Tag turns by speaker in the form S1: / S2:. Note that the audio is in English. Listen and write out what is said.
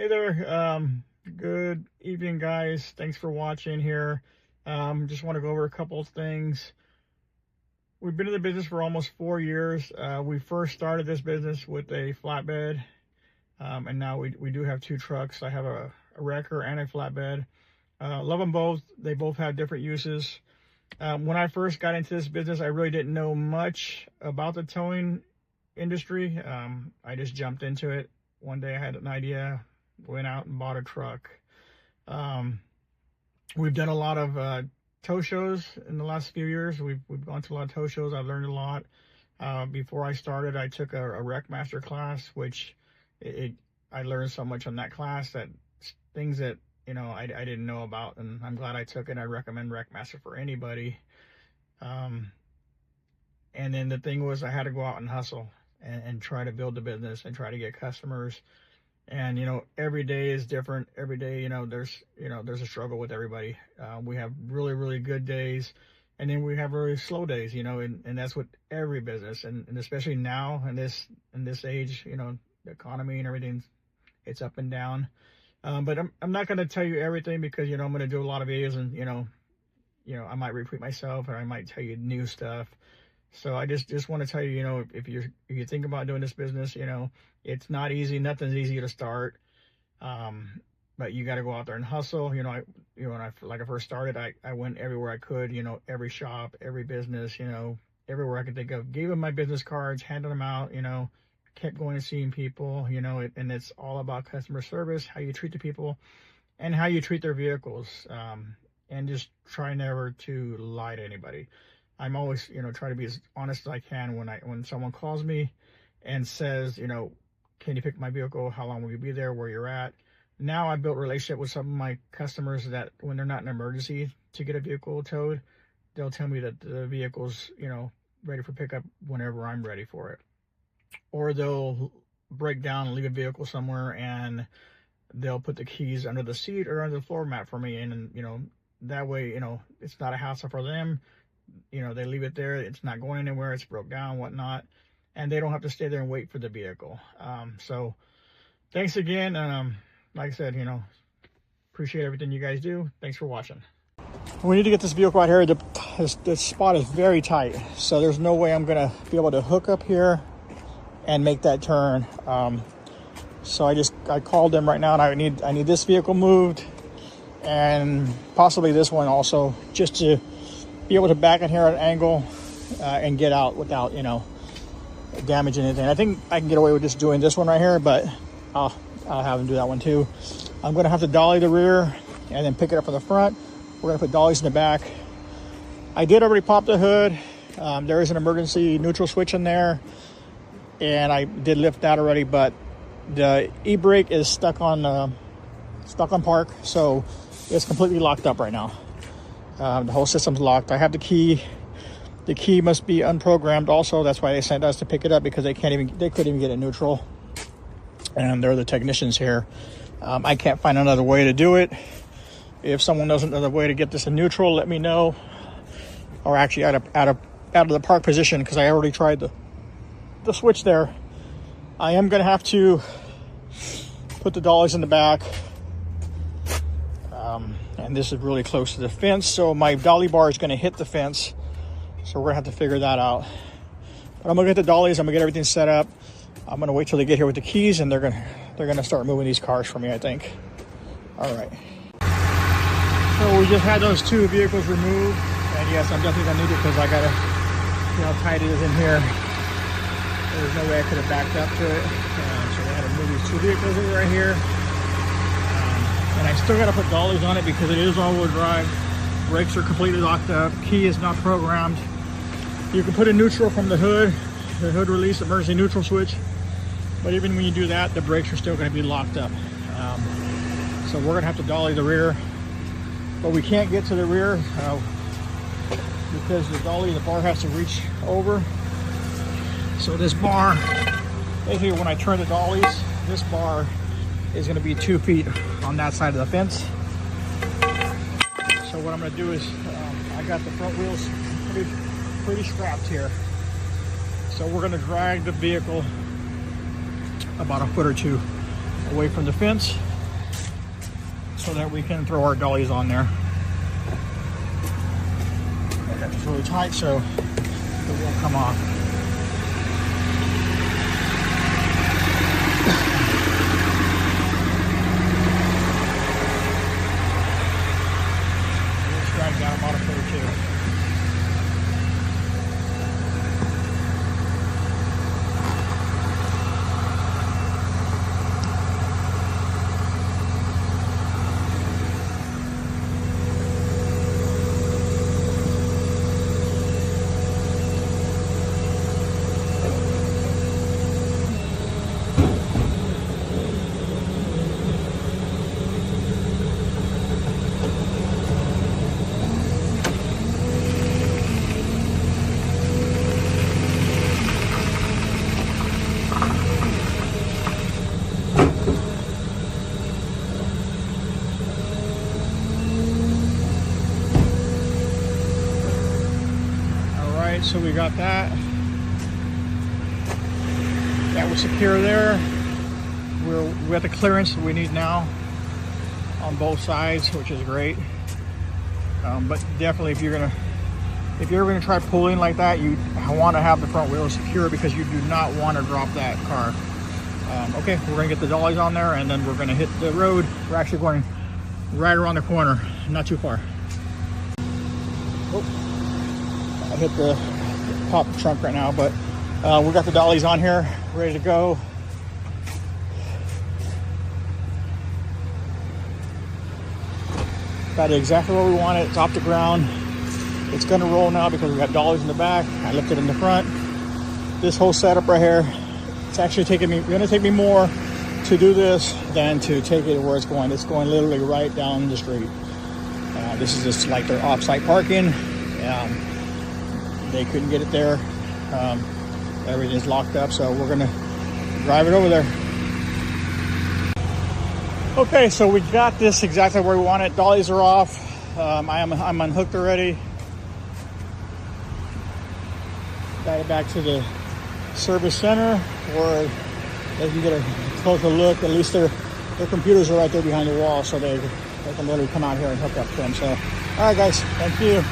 S1: Hey there, good evening guys. Thanks for watching here. Just want to go over a couple of things. We've been in the business for almost 4 years. We first started this business with a flatbed, and now we do have 2 trucks. I have a wrecker and a flatbed. Love them both. They both have different uses. When I first got into this business, I really didn't know much about the towing industry. I just jumped into it. One day I had an idea, went out and bought a truck. We've done a lot of tow shows in the last few years. We've gone to a lot of tow shows. I've learned a lot. Before I started, I took a Wreck Master class, which I learned so much on that class, that things that I didn't know about, and I'm glad I took it. I recommend Wreck Master for anybody. And then the thing was, I had to go out and hustle and try to build the business and try to get customers. And every day is different. Every day there's a struggle with everybody. We have really good days, and then we have really slow days, and that's with every business, and especially now in this age, the economy and everything, it's up and down. But I'm not going to tell you everything, because I'm going to do a lot of videos, and I might repeat myself, or I might tell you new stuff. So I just want to tell you, if you think about doing this business, it's not easy. Nothing's easy to start. But you got to go out there and hustle. When I first started, I went everywhere I could, every shop, every business, everywhere I could think of, gave them my business cards, handed them out, kept going and seeing people, and it's all about customer service, how you treat the people and how you treat their vehicles. And just try never to lie to anybody. I'm always, try to be as honest as I can when someone calls me and says, can you pick my vehicle? How long will you be there? Where you're at? Now I've built a relationship with some of my customers that when they're not in an emergency to get a vehicle towed, they'll tell me that the vehicle's, ready for pickup whenever I'm ready for it. Or they'll break down and leave a vehicle somewhere, and they'll put the keys under the seat or under the floor mat for me. And that way, it's not a hassle for them. They leave it there. It's not going anywhere. It's broke down, whatnot. And they don't have to stay there and wait for the vehicle. So thanks again. Like I said, appreciate everything you guys do. Thanks for watching. We need to get this vehicle out here. The spot is very tight, so there's no way I'm going to be able to hook up here and make that turn. So I called them right now, and I need this vehicle moved, and possibly this one also, just to be able to back in here at an angle and get out without damaging anything. I think I can get away with just doing this one right here, but I'll have them do that one too. I'm going to have to dolly the rear and then pick it up from the front. We're going to put dollies in the back. I did already pop the hood. There is an emergency neutral switch in there, and I did lift that already, but the e-brake is stuck on park, so it's completely locked up right now. The whole system's locked. I have the key. The key must be unprogrammed also. That's why they sent us to pick it up, because they couldn't even get it neutral. And they're the technicians here. I can't find another way to do it. If someone knows another way to get this in neutral, let me know. Or actually out of the park position, because I already tried the switch there. I am going to have to put the dollies in the back. And this is really close to the fence, so my dolly bar is going to hit the fence. So we're going to have to figure that out. But I'm going to get the dollies. I'm going to get everything set up. I'm going to wait till they get here with the keys, and they're going to start moving these cars for me, I think. All right. So we just had those 2 vehicles removed, and yes, I'm definitely going to need it, because I got to see how tight it is in here. There's no way I could have backed up to it. So we had to move these 2 vehicles over right here. And I still got to put dollies on it, because it is all-wheel drive. Brakes are completely locked up. Key is not programmed. You can put a neutral from the hood release, emergency neutral switch. But even when you do that, the brakes are still going to be locked up. So we're going to have to dolly the rear. But we can't get to the rear because the bar has to reach over. So this bar, basically when I turn the dollies, this bar is going to be 2 feet on that side of the fence. So what I'm going to do is, I got the front wheels pretty strapped here. So we're going to drag the vehicle about a foot or two away from the fence, so that we can throw our dollies on there. I got this really tight so it won't come off. Let's drag down a modifier too. So we got that. That was secure there. We got the clearance that we need now on both sides, which is great. But definitely, if you're ever gonna try pulling like that, you want to have the front wheel secure because you do not want to drop that car. Okay, we're gonna get the dollies on there, and then we're gonna hit the road. We're actually going right around the corner, not too far. Oh, I hit the pop trunk right now, but we got the dollies on here, ready to go. Got it exactly where we want it. It's off the ground. It's gonna roll now because we got dollies in the back. I left it in the front. This whole setup right here, it's actually gonna take me more to do this than to take it where it's going. It's going literally right down the street. This is just like their off-site parking. They couldn't get it there. Everything's locked up, so we're gonna drive it over there. Okay, so we got this exactly where we want it. Dollies are off. I'm unhooked already. Got it back to the service center where they can get a closer look. At least their computers are right there behind the wall, so they can literally come out here and hook up to them. So, all right, guys, thank you.